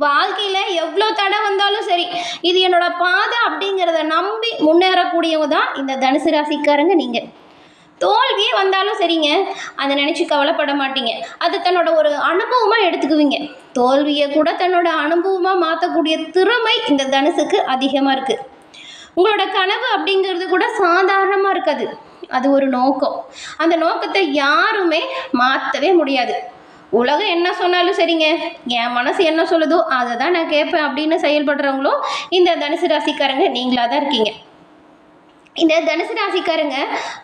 வாழ்க்கையில் எவ்வளோ தடை வந்தாலும் சரி, இது என்னோட பாதை அப்படிங்கிறத நம்பி முன்னேறக்கூடியவங்க தான் இந்த தனுசு ராசிக்காரங்க. நீங்கள் தோல்வியே வந்தாலும் சரிங்க, அதை நினச்சி கவலைப்பட மாட்டீங்க. அது தன்னோட ஒரு அனுபவமாக எடுத்துக்குவீங்க. தோல்வியை கூட தன்னோட அனுபவமாக மாற்றக்கூடிய திறமை இந்த தனுசுக்கு அதிகமாக இருக்குது. உங்களோட கனவு அப்படிங்கிறது கூட சாதாரணமாக இருக்காது. அது ஒரு நோக்கம். அந்த நோக்கத்தை யாருமே மாற்றவே முடியாது. உலகம் என்ன சொன்னாலும் சரிங்க, என் மனசு என்ன சொல்லுதோ அதை தான் நான் கேட்பேன் அப்படின்னு செயல்படுறவங்களும் இந்த தனுசு ராசிக்காரங்க நீங்களாக தான் இருக்கீங்க. இந்த தனுசு ராசிக்காரங்க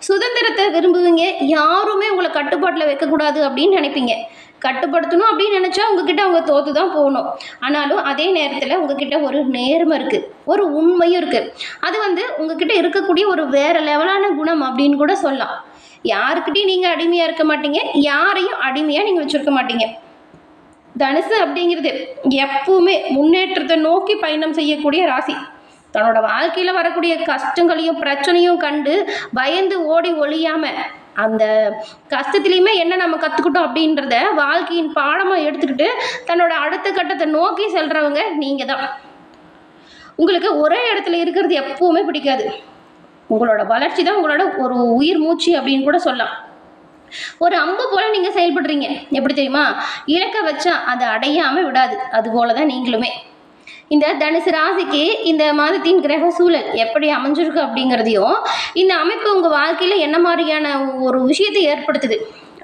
சுதந்திரத்தை விரும்புவீங்க. யாருமே உங்களை கட்டுப்பாட்டில் வைக்கக்கூடாது அப்படின்னு நினைப்பீங்க. கட்டுப்படுத்தணும் அப்படின்னு நினச்சா உங்ககிட்ட அவங்க தோற்று தான் போகணும். ஆனாலும் அதே நேரத்தில் உங்ககிட்ட ஒரு நேர்மை இருக்குது, ஒரு உண்மையும் இருக்குது. அது உங்ககிட்ட இருக்கக்கூடிய ஒரு வேறு லெவலான குணம் அப்படின்னு கூட சொல்லலாம். யாருக்கிட்டையும் நீங்கள் அடிமையாக இருக்க மாட்டீங்க, யாரையும் அடிமையாக நீங்கள் வச்சுருக்க மாட்டீங்க. தனுசு அப்படிங்கிறது எப்பவுமே முன்னேற்றத்தை நோக்கி பயணம் செய்யக்கூடிய ராசி. தன்னோட வாழ்க்கையில் வரக்கூடிய கஷ்டங்களையும் பிரச்சனையும் கண்டு பயந்து ஓடி ஒழியாமல், அந்த கஷ்டத்துலேயுமே என்ன நம்ம கற்றுக்கிட்டோம் அப்படின்றத வாழ்க்கையின் பாடமாக எடுத்துக்கிட்டு தன்னோட அடுத்த கட்டத்தை நோக்கி செல்றவங்க நீங்கள் தான். உங்களுக்கு ஒரே இடத்துல இருக்கிறது எப்பவுமே பிடிக்காது. உங்களோட வளர்ச்சி தான் உங்களோட ஒரு உயிர் மூச்சு அப்படின்னு கூட சொல்லலாம். ஒரு அம்பு போல நீங்கள் செயல்படுறீங்க. எப்படி தெரியுமா? இலக்க வச்சா அதை அடையாமல் விடாது. அது போல தான் நீங்களுமே. இந்த தனுசு ராசிக்கு இந்த மாதத்தின் கிரக சூழல் எப்படி அமைஞ்சிருக்கு அப்படிங்கிறதையும், இந்த அமைப்பு உங்கள் வாழ்க்கையில் என்ன மாதிரியான ஒரு விஷயத்தை ஏற்படுத்துது,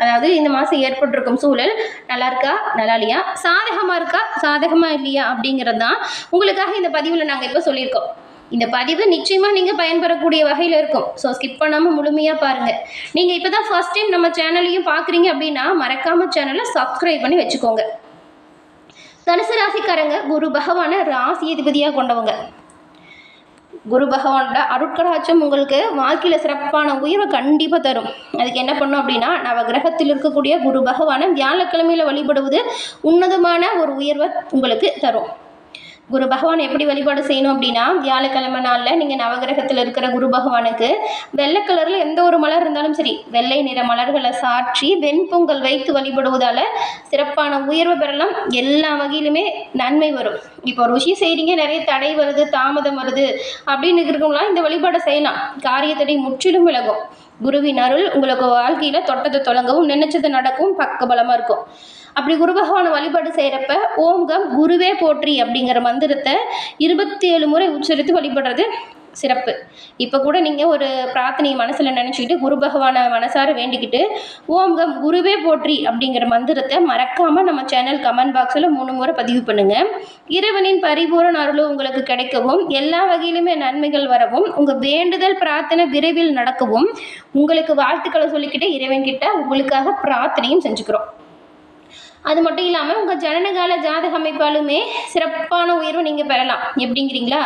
அதாவது இந்த மாதம் ஏற்பட்டிருக்கும் சூழல் நல்லா இருக்கா, நல்லா இல்லையா, சாதகமாக இருக்கா, சாதகமாக இல்லையா அப்படிங்கிறது தான் உங்களுக்காக இந்த பதிவில் நாங்கள் இப்போ சொல்லியிருக்கோம். இந்த பதிவு நிச்சயமாக நீங்கள் பயன்பெறக்கூடிய வகையில் இருக்கும். ஸோ ஸ்கிப் பண்ணாமல் முழுமையாக பாருங்கள். நீங்கள் இப்போ தான் ஃபர்ஸ்ட் டைம் நம்ம சேனலையும் பார்க்குறீங்க அப்படின்னா மறக்காமல் சேனலை சப்ஸ்கிரைப் பண்ணி வச்சுக்கோங்க. தனுசு ராசிக்காரங்க குரு பகவானை ராசி அதிபதியாக கொண்டவங்க. குரு பகவானோட அருட்கடாட்சம் உங்களுக்கு வாழ்க்கையில் சிறப்பான உயர்வை கண்டிப்பாக தரும். அதுக்கு என்ன பண்ணும் அப்படின்னா, நவகிரகத்தில் இருக்கக்கூடிய குரு பகவானை வியாழக்கிழமையில் வழிபடுவது உன்னதமான ஒரு உயர்வை உங்களுக்கு தரும். குரு பகவான் எப்படி வழிபாடு செய்யணும் அப்படின்னா, வியாழக்கிழமை நாளில் நீங்கள் நவகிரகத்தில் இருக்கிற குரு பகவானுக்கு வெள்ளை கலரில் எந்த ஒரு மலர் இருந்தாலும் சரி, வெள்ளை நிற மலர்களை சாற்றி வெண்பொங்கல் வைத்து வழிபடுவதால் சிறப்பான உயர்வு பெறலாம். எல்லா வகையிலுமே நன்மை வரும். இப்போ ஒரு விஷயம் செய்கிறீங்க, நிறைய தடை வருது, தாமதம் வருது அப்படின்னு இருக்கிறவங்களாம் இந்த வழிபாடை செய்யலாம். காரியத்தடை முற்றிலும் விலகும். குருவின் அருள் உங்களுக்கு வாழ்க்கையில் தொட்டத்தை தொடங்கவும் நினைச்சது நடக்கும் பக்கபலமாக இருக்கும். அப்படி குரு பகவானை வழிபாடு செய்கிறப்ப ஓம்கம் குருவே போற்றி அப்படிங்கிற மந்திரத்தை 27 முறை உச்சரித்து வழிபடுறது சிறப்பு. இப்போ கூட நீங்கள் ஒரு பிரார்த்தனையை மனசில் நினச்சிக்கிட்டு குரு பகவானை மனசார வேண்டிக்கிட்டு ஓம்கம் குருவே போற்றி அப்படிங்கிற மந்திரத்தை மறக்காமல் நம்ம சேனல் கமெண்ட் பாக்ஸில் 3 முறை பதிவு பண்ணுங்கள். இறைவனின் பரிபூரண அருளும் உங்களுக்கு கிடைக்கவும், எல்லா வகையிலுமே நன்மைகள் வரவும், உங்கள் வேண்டுதல் பிரார்த்தனை விரைவில் நடக்கவும் உங்களுக்கு வாழ்த்துக்களை சொல்லிக்கிட்டு இறைவன்கிட்ட உங்களுக்காக பிரார்த்தனையும் செஞ்சுக்கிறோம். அது மட்டும் இல்லாமல் உங்கள் ஜனனகால ஜாதக அமைப்பாலுமே சிறப்பான உயர்வு நீங்கள் பெறலாம். எப்படிங்கிறீங்களா?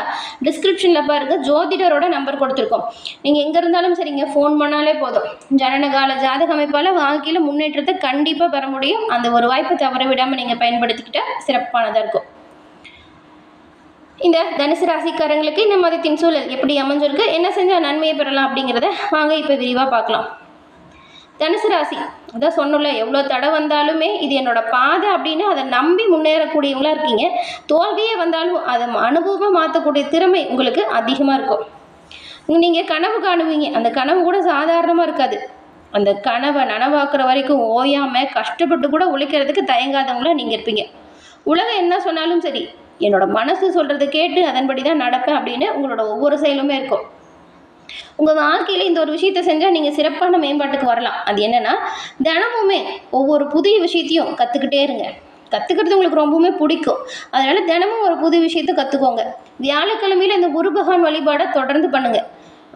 டிஸ்கிரிப்ஷனில் பாருங்கள், ஜோதிடரோட நம்பர் கொடுத்துருக்கோம். நீங்கள் எங்கே இருந்தாலும் சரிங்க, ஃபோன் பண்ணாலே போதும். ஜனனகால ஜாதக அமைப்பால் வாழ்க்கையில் முன்னேற்றத்தை கண்டிப்பாக பெற முடியும். அந்த ஒரு வாய்ப்பை தவற விடாமல் நீங்கள் பயன்படுத்திக்கிட்டால் சிறப்பானதாக இருக்கும். இந்த தனுசு ராசிக்காரங்களுக்கு இந்த மாதத்தின் சூழல் எப்படி அமைஞ்சிருக்கு, என்ன செஞ்சால் நன்மையை பெறலாம் அப்படிங்கிறத வாங்க இப்போ விரிவாக பார்க்கலாம். தனுசு ராசி, அதான் சொன்னல, எவ்வளோ தடை வந்தாலுமே இது என்னோட பாதை அப்படின்னு அதை நம்பி முன்னேறக்கூடியவங்களா இருக்கீங்க. தோல்வியே வந்தாலும் அதை அனுபவமாக மாற்றக்கூடிய திறமை உங்களுக்கு அதிகமாக இருக்கும். நீங்கள் கனவு காணுவீங்க, அந்த கனவு கூட சாதாரணமாக இருக்காது. அந்த கனவை நனவாக்குற வரைக்கும் ஓயாமல் கஷ்டப்பட்டு கூட உழைக்கிறதுக்கு தயங்காதவங்களா நீங்கள் இருப்பீங்க. உலகம் என்ன சொன்னாலும் சரி, என்னோட மனசு சொல்கிறத கேட்டு அதன்படி தான் நடப்பேன் அப்படின்னு உங்களோட ஒவ்வொரு செயலுமே இருக்கும். உங்கள் வாழ்க்கையில் இந்த ஒரு விஷயத்தை செஞ்சால் நீங்கள் சிறப்பான மேம்பாட்டுக்கு வரலாம். அது என்னென்னா, தினமுமே ஒவ்வொரு புதிய விஷயத்தையும் கற்றுக்கிட்டே இருங்க. கற்றுக்கிறது உங்களுக்கு ரொம்பவுமே பிடிக்கும். அதனால் தினமும் ஒரு புது விஷயத்தை கற்றுக்கோங்க. வியாழக்கிழமையில் இந்த குரு பகவான் வழிபாடை தொடர்ந்து பண்ணுங்கள்.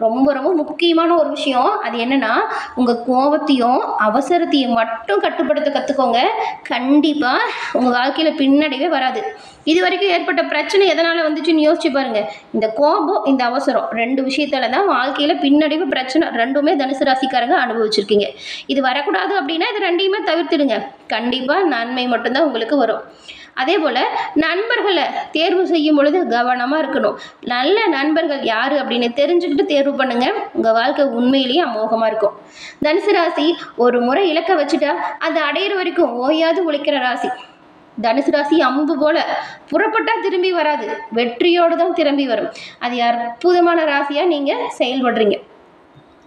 ரொம்ப ரொம்ப முக்கியமான ஒரு விஷயம் அது என்னென்னா, உங்கள் கோபத்தையும் அவசரத்தையும் மட்டும் கட்டுப்படுத்த கற்றுக்கோங்க. கண்டிப்பாக உங்கள் வாழ்க்கையில் பின்னடைவே வராது. இது வரைக்கும் ஏற்பட்ட பிரச்சனை எதனால் வந்துச்சுன்னு யோசிச்சு பாருங்கள். இந்த கோபம், இந்த அவசரம் 2 விஷயத்தால தான் வாழ்க்கையில் பின்னடைவு பிரச்சனை ரெண்டுமே தனுசு ராசிக்காரங்க அனுபவிச்சிருக்கீங்க. இது வரக்கூடாது அப்படின்னா இது 2யுமே தவிர்த்துடுங்க. கண்டிப்பாக நன்மை மட்டும்தான் உங்களுக்கு வரும். அதே போல் நண்பர்களை தேர்வு செய்யும் பொழுது கவனமாக இருக்கணும். நல்ல நண்பர்கள் யார் அப்படின்னு தெரிஞ்சுக்கிட்டு தேர்வு பண்ணுங்கள். உங்கள் வாழ்க்கை உண்மையிலேயே அமோகமாக இருக்கும். தனுசு ராசி ஒரு முறை இலக்க வச்சுட்டா அதை அடையிற வரைக்கும் ஓயாது உழைக்கிற ராசி. தனுசு ராசி அம்பு போல புறப்பட்டால் திரும்பி வராது, வெற்றியோடு தான் திரும்பி வரும். அது அற்புதமான ராசியாக நீங்கள் செயல்படுறீங்க.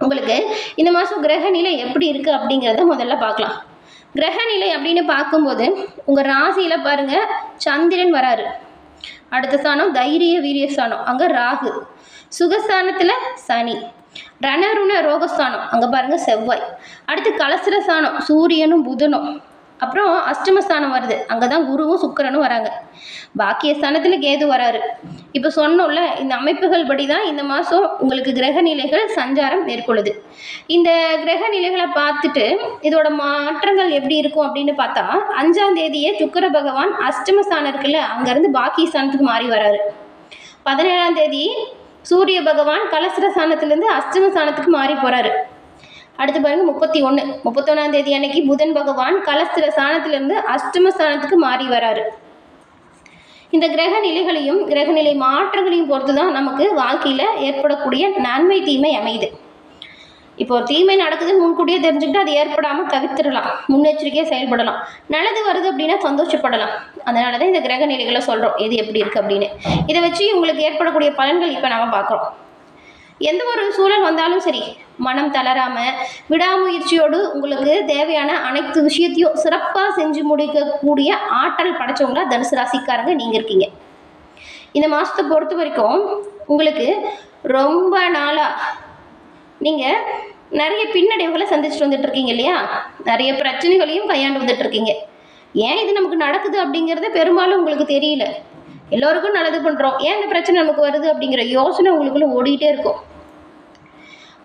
உங்களுக்கு இந்த மாதம் கிரக நிலை எப்படி இருக்குது அப்படிங்கிறத முதல்ல பார்க்கலாம். கிரக நிலை அப்படின்னு பார்க்கும்போது உங்கள் ராசியில் பாருங்கள், சந்திரன் வராரு. அடுத்த ஸ்தானம் தைரிய வீரிய ஸ்தானம், அங்கே ராகு. சுகஸ்தானத்தில் சனி. ரணருண ரோகஸ்தானம், அங்கே பாருங்கள் செவ்வாய். அடுத்து கலசர ஸ்தானம் சூரியனும் புதனும். அப்புறம் அஷ்டமஸ்தானம் வருது, அங்கே தான் குருவும் சுக்கிரனும் வராங்க. பாக்கிய ஸ்தானத்தில் கேது வராரு. இப்போ சொன்னோம்ல, இந்த அமைப்புகள் படி தான் இந்த மாதம் உங்களுக்கு கிரக நிலைகள் சஞ்சாரம் மேற்கொள்ளுது. இந்த கிரக நிலைகளை பார்த்துட்டு இதோட மாற்றங்கள் எப்படி இருக்கும் அப்படின்னு பார்த்தா, 5ஆம் தேதியே சுக்கிர பகவான் அஷ்டமஸ்தானம் இருக்குல்ல, அங்கேருந்து பாக்கிய ஸ்தானத்துக்கு மாறி வராரு. 17ஆம் தேதி சூரிய பகவான் கலசர ஸ்தானத்துலேருந்து அஷ்டமஸ்தானத்துக்கு மாறி போகிறாரு. அடுத்து பாருங்க 31ஆம் தேதி அன்னைக்கு புதன் பகவான் கலஸ்திர ஸ்தானத்திலிருந்து அஷ்டமஸ்தானத்துக்கு மாறி வராரு. இந்த கிரக நிலைகளையும் கிரக நிலை மாற்றங்களையும் பொறுத்து தான் நமக்கு வாழ்க்கையில் ஏற்படக்கூடிய நன்மை தீமை அமையுது. இப்போ ஒரு தீமை நடக்குதுன்னு முன்கூட்டியே தெரிஞ்சுக்கிட்டு அது ஏற்படாமல் தவிர்த்திடலாம், முன்னெச்சரிக்கையாக செயல்படலாம். நல்லது வருது அப்படின்னா சந்தோஷப்படலாம். அதனால தான் இந்த கிரக நிலைகளை சொல்கிறோம், எது எப்படி இருக்குது அப்படின்னு. இதை வச்சு உங்களுக்கு ஏற்படக்கூடிய பலன்கள் இப்போ நாம் பார்க்குறோம். எந்த ஒரு சூழல் வந்தாலும் சரி, மனம் தளராமல் விடாமுயற்சியோடு உங்களுக்கு தேவையான அனைத்து விஷயத்தையும் சிறப்பாக செஞ்சு முடிக்கக்கூடிய ஆற்றல் படைச்சவங்களா தனுசு ராசிக்காரங்க நீங்கள் இருக்கீங்க. இந்த மாதத்தை பொறுத்த வரைக்கும் உங்களுக்கு ரொம்ப நாளாக நீங்கள் நிறைய பின்னடைவுகளை சந்திச்சுட்டு வந்துட்டுருக்கீங்க இல்லையா, நிறைய பிரச்சனைகளையும் கையாண்டு வந்துட்டுருக்கீங்க. ஏன் இது நமக்கு நடக்குது அப்படிங்கிறத பெரும்பாலும் உங்களுக்கு தெரியல. எல்லோருக்கும் நல்லது பண்ணுறோம், ஏன் இந்த பிரச்சனை நமக்கு வருது அப்படிங்கிற யோசனை உங்களுக்குள்ள ஓடிக்கிட்டே இருக்கும்.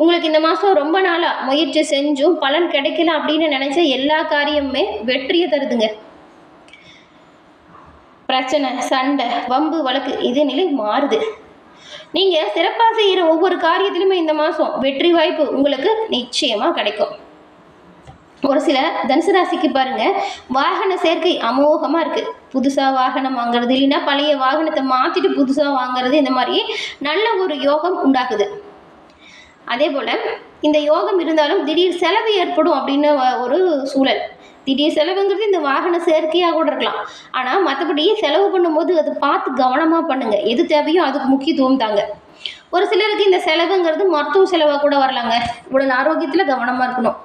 உங்களுக்கு இந்த மாதம் ரொம்ப நாளாக முயற்சி செஞ்சும் பலன் கிடைக்கல அப்படின்னு நினச்ச எல்லா காரியமுமே வெற்றியை தருதுங்க. பிரச்சனை, சண்டை, வம்பு, வழக்கு இது நிலை மாறுது. நீங்கள் சிறப்பாக செய்கிற ஒவ்வொரு காரியத்திலுமே இந்த மாதம் வெற்றி வாய்ப்பு உங்களுக்கு நிச்சயமாக கிடைக்கும். ஒரு சில தனுசு ராசிக்கு பாருங்கள், வாகன சேர்க்கை அமோகமாக இருக்குது. புதுசாக வாகனம் வாங்குறது, இல்லைன்னா பழைய வாகனத்தை மாற்றிட்டு புதுசாக வாங்குறது, இந்த மாதிரி நல்ல ஒரு யோகம் உண்டாகுது. அதே போல் இந்த யோகம் இருந்தாலும் திடீர் செலவு ஏற்படும் அப்படின்னு ஒரு சூழல். திடீர் செலவுங்கிறது இந்த வாகன சேர்க்கையாக கூட இருக்கலாம். ஆனால் மற்றபடி செலவு பண்ணும்போது அது பார்த்து கவனமாக பண்ணுங்கள். எது தேவையோ அதுக்கு முக்கியத்துவம் தாங்க. ஒரு சிலருக்கு இந்த செலவுங்கிறது மருத்துவ செலவாக கூட வரலாங்க. உடல் ஆரோக்கியத்தில் கவனமாக இருக்கணும்.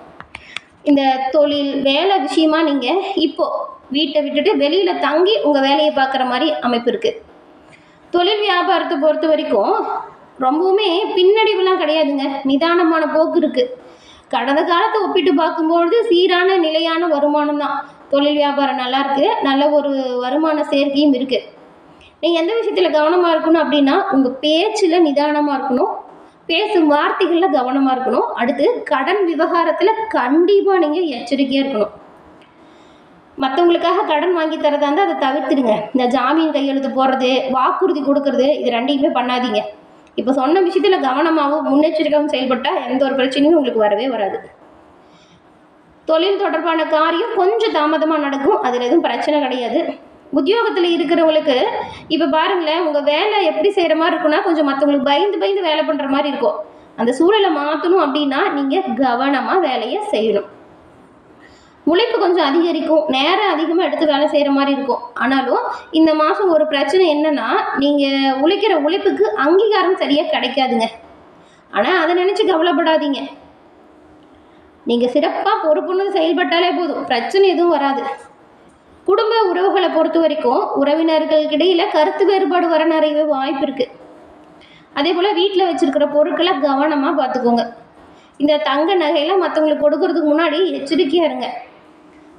இந்த தொழில் வேலை விஷயமா நீங்கள் இப்போது வீட்டை விட்டுட்டு வெளியில் தங்கி உங்கள் வேலையை பார்க்குற மாதிரி அமைப்பு இருக்குது. தொழில் வியாபாரத்தை பொறுத்த வரைக்கும் ரொம்பவுமே பின்னடைவுலாம் கிடையாதுங்க, நிதானமான போக்கு இருக்குது. கடந்த காலத்தை ஒப்பிட்டு பார்க்கும்பொழுது சீரான நிலையான வருமானம் தான். தொழில் வியாபாரம் நல்லா இருக்குது, நல்ல ஒரு வருமான சேர்க்கையும் இருக்குது. நீங்கள் எந்த விஷயத்தில் கவனமாக இருக்கணும் அப்படின்னா, உங்கள் பேச்சில் நிதானமாக இருக்கணும், பேசும் வார்த்தைகளில் கவனமாக இருக்கணும். அடுத்து கடன் விவகாரத்தில் கண்டிப்பாக நீங்கள் எச்சரிக்கையாக இருக்கணும். மற்றவங்களுக்காக கடன் வாங்கி தரதா இருந்தால் அதை தவிர்த்துடுங்க. இந்த ஜாமீன் கையெழுத்து போடுறது, வாக்குறுதி கொடுக்கறது, இது ரெண்டையுமே பண்ணாதீங்க. இப்போ சொன்ன விஷயத்தில் கவனமாகவும் முன்னெச்சரிக்கையாகவும் செயல்பட்டால் எந்த ஒரு பிரச்சனையும் உங்களுக்கு வரவே வராது. தொழில் தொடர்பான காரியம் கொஞ்சம் தாமதமாக நடக்கும், அதில் எதுவும் பிரச்சனை கிடையாது. உத்தியோகத்தில் இருக்கிறவங்களுக்கு இப்போ பாருங்களேன், உங்கள் வேலை எப்படி செய்கிற மாதிரி இருக்குன்னா கொஞ்சம் மற்றவங்களுக்கு பயந்து பயந்து வேலை பண்ணுற மாதிரி இருக்கும். அந்த சூழலை மாற்றணும் அப்படின்னா நீங்கள் கவனமாக வேலையை செய்யணும். உழைப்பு கொஞ்சம் அதிகரிக்கும், நேரம் அதிகமாக எடுத்து வேலை செய்கிற மாதிரி இருக்கும். ஆனாலும் இந்த மாதம் ஒரு பிரச்சனை என்னென்னா, நீங்கள் உழைக்கிற உழைப்புக்கு அங்கீகாரம் சரியாக கிடைக்காதுங்க. ஆனால் அதை நினச்சி கவலைப்படாதீங்க. நீங்கள் சிறப்பாக பொறுப்புன்னு செயல்பட்டாலே போதும், பிரச்சனை எதுவும் வராது. குடும்ப உறவுகளை பொறுத்த வரைக்கும் உறவினர்களுக்கு இடையில் கருத்து வேறுபாடு வர நிறைய வாய்ப்பு இருக்குது. அதே போல் வீட்டில் வச்சுருக்கிற பொருட்களை கவனமாக பார்த்துக்கோங்க. இந்த தங்க நகையெல்லாம் மற்றவங்களுக்கு கொடுக்கறதுக்கு முன்னாடி எச்சரிக்கையாக இருங்க.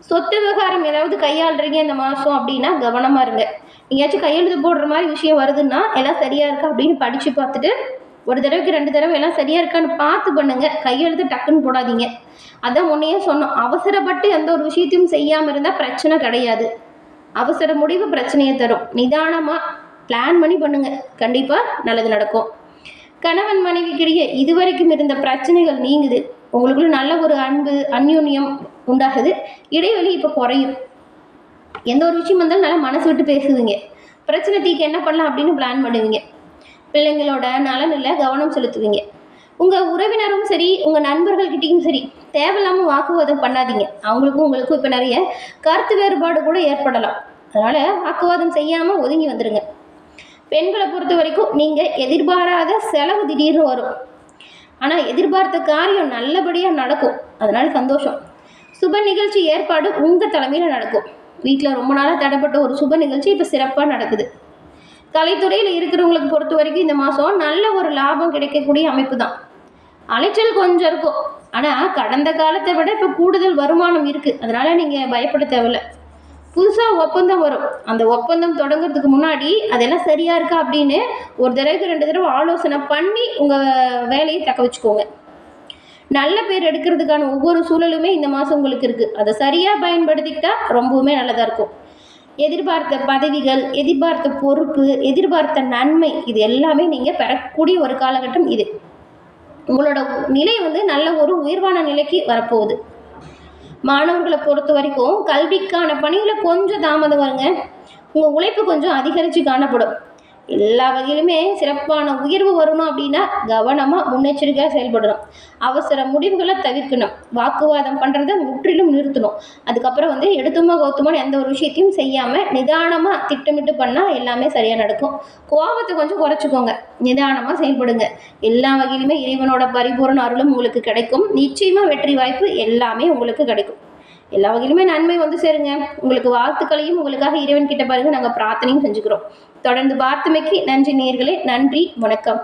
சொத்து விவகாரம் ஏதாவது கையாளுறீங்க இந்த மாதம் அப்படின்னா கவனமாக இருங்க. எங்கேயாச்சும் கையெழுத்து போடுற மாதிரி விஷயம் வருதுன்னா எல்லாம் சரியாக இருக்கா அப்படின்னு படித்து பார்த்துட்டு ஒரு தடவைக்கு 2 தடவை எல்லாம் சரியாக இருக்கான்னு பார்த்து பண்ணுங்கள். கையெழுத்து டக்குன்னு போடாதீங்க. அதான் முன்னையே சொன்னோம், அவசரப்பட்டு எந்த ஒரு விஷயத்தையும் செய்யாமல் இருந்தால் பிரச்சனை கிடையாது. அவசர முடிவு பிரச்சனையை தரும். நிதானமாக பிளான் பண்ணி பண்ணுங்கள், கண்டிப்பாக நல்லது நடக்கும். கணவன் மனைவிக்கிடையே இதுவரைக்கும் இருந்த பிரச்சனைகள் நீங்குது. உங்களுக்குள்ள நல்ல ஒரு அன்பு அந்யோன்யம் உண்டாகுது. இடைவெளி இப்போ குறையும். எந்த ஒரு விஷயம் வந்தாலும் நல்லா மனசு விட்டு பேசுவீங்க. பிரச்சனை தீக்க என்ன பண்ணலாம் அப்படின்னு பிளான் பண்ணுவீங்க. பிள்ளைங்களோட நலனில் கவனம் செலுத்துவீங்க. உங்கள் உறவினரும் சரி, உங்கள் நண்பர்கள்கிட்டையும் சரி, தேவையில்லாமல் வாக்குவாதம் பண்ணாதீங்க. அவங்களுக்கும் உங்களுக்கும் இப்போ நிறைய கருத்து வேறுபாடு கூட ஏற்படலாம். அதனால் வாக்குவாதம் செய்யாமல் ஒதுங்கி வந்துடுங்க. பெண்களை பொறுத்த வரைக்கும் நீங்கள் எதிர்பாராத செலவு திடீர்னு வரும். ஆனால் எதிர்பார்த்த காரியம் நல்லபடியாக நடக்கும். அதனால் சந்தோஷம். சுப நிகழ்ச்சி ஏற்பாடு உங்கள் தலைமையில் நடக்கும். வீட்டில் ரொம்ப நாளாக தடைப்பட்ட ஒரு சுப நிகழ்ச்சி இப்போ சிறப்பாக நடக்குது. கலைத்துறையில் இருக்கிறவங்களுக்கு பொறுத்த வரைக்கும் இந்த மாதம் நல்ல ஒரு லாபம் கிடைக்கக்கூடிய அமைப்பு தான். அலைச்சல் கொஞ்சம் இருக்கும். ஆனால் கடந்த காலத்தை விட இப்போ கூடுதல் வருமானம் இருக்குது. அதனால் நீங்கள் பயப்பட தேவையில்லை. புதுசாக ஒப்பந்தம் வரும். அந்த ஒப்பந்தம் தொடங்குறதுக்கு முன்னாடி அதெல்லாம் சரியாக இருக்கா அப்படின்னு ஒரு தடவைக்கு 2 தடவை ஆலோசனை பண்ணி உங்கள் வேலையை தக்க வச்சுக்கோங்க. நல்ல பேர் எடுக்கிறதுக்கான ஒவ்வொரு சூழலுமே இந்த மாதம் உங்களுக்கு இருக்குது. அதை சரியாக பயன்படுத்திக்கிட்டால் ரொம்பவுமே நல்லதாக இருக்கும். எதிர்பார்த்த பதவிகள், எதிர்பார்த்த பொறுப்பு, எதிர்பார்த்த நன்மை, இது எல்லாமே நீங்கள் பெறக்கூடிய ஒரு காலகட்டம் இது. உங்களோட நிலை நல்ல ஒரு உயர்வான நிலைக்கு வரப்போகுது. மாணவர்களை பொறுத்த வரைக்கும் கல்விக்கான பணியில் கொஞ்சம் தாமதம் வருங்க. உங்கள் உழைப்பு கொஞ்சம் அதிகரித்து காணப்படும். எல்லா வகையிலுமே சிறப்பான உயர்வு வரணும் அப்படின்னா கவனமாக முன்னெச்சரிக்கையாக செயல்படணும். அவசர முடிவுகளை தவிர்க்கணும். வாக்குவாதம் பண்ணுறதை முற்றிலும் நிறுத்தணும். அதுக்கப்புறம் எடுத்துமா கௌத்துமான்னு எந்த ஒரு விஷயத்தையும் செய்யாமல் நிதானமாக திட்டமிட்டு பண்ணால் எல்லாமே சரியாக நடக்கும். கோபத்தை கொஞ்சம் குறைச்சிக்கோங்க. நிதானமாக செயல்படுங்க. எல்லா வகையிலுமே இறைவனோட பரிபூரண அருளும் உங்களுக்கு கிடைக்கும். நிச்சயமாக வெற்றி வாய்ப்பு எல்லாமே உங்களுக்கு கிடைக்கும். எல்லா வகையிலுமே நன்மை சேருங்க. உங்களுக்கு வாழ்த்துக்களையும் உங்களுக்காக இறைவன் கிட்ட பாருங்க நாங்கள் பிரார்த்தனையும் செஞ்சுக்கிறோம். தொடர்ந்து பார்த்தமைக்கு நன்றி நேயர்களே. நன்றி, வணக்கம்.